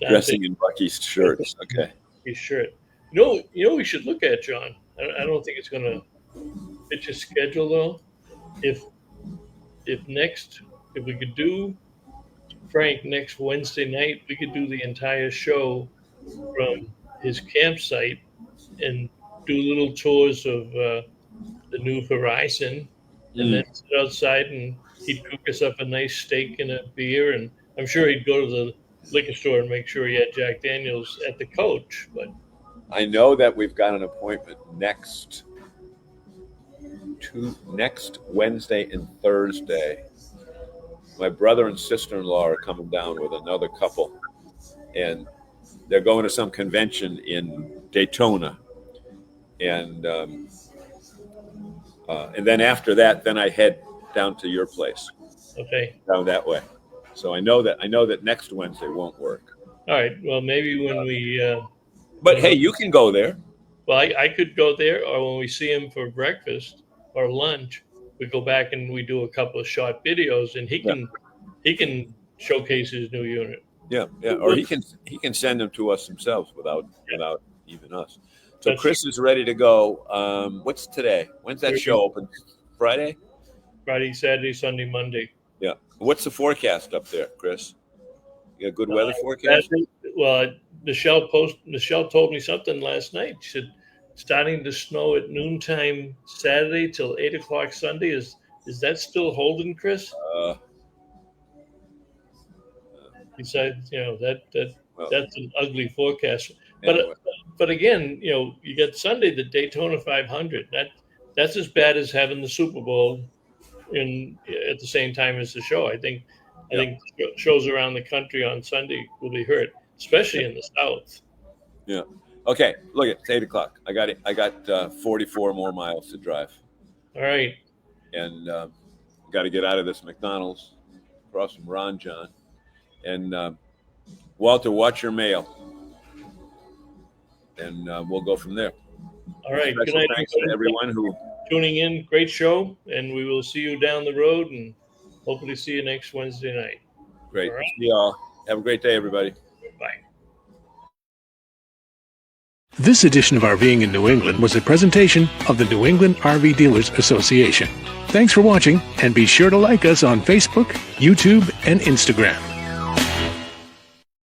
Dressing in Buc-ee's shirts. Okay. His shirt. You know, we should look at, John. I don't think it's going to fit your schedule though. If we could do Frank next Wednesday night, we could do the entire show from his campsite and do little tours of the new Horizon, and then sit outside and he'd cook us up a nice steak and a beer, and I'm sure he'd go to the liquor store and make sure he had Jack Daniels at the coach. But I know that we've got an appointment next Wednesday and Thursday. My brother and sister-in-law are coming down with another couple, and they're going to some convention in Daytona, and then after that, then I head down to your place. Okay. Down that way. So I know that next Wednesday won't work. All right. Well, maybe when we. But hey, you can go there. Well, I could go there, or when we see him for breakfast or lunch, we go back and we do a couple of short videos, and he can showcase his new unit. Yeah, or he can send them to us himself without even us. So that's Chris is ready to go. What's today? When's that show open? Friday, Saturday, Sunday, Monday. Yeah. What's the forecast up there, Chris? You got a good weather forecast? Well, Michelle told me something last night. She said starting to snow at noontime Saturday till 8 o'clock Sunday. Is that still holding, Chris? Besides, that's an ugly forecast. But again, you got Sunday, the Daytona 500. That's as bad as having the Super Bowl at the same time as the show. I think shows around the country on Sunday will be hurt, especially in the South. Yeah. Okay. Look, it's 8 o'clock. I got it. I got 44 more miles to drive. All right. And got to get out of this McDonald's, across from Ron John. And Walter, watch your mail. And we'll go from there. All right. Good night. Thanks to everyone who tuning in. Great show. And we will see you down the road and hopefully see you next Wednesday night. Great. All right. See y'all. Have a great day, everybody. Bye. This edition of RVing in New England was a presentation of the New England RV Dealers Association. Thanks for watching, and be sure to like us on Facebook, YouTube, and Instagram.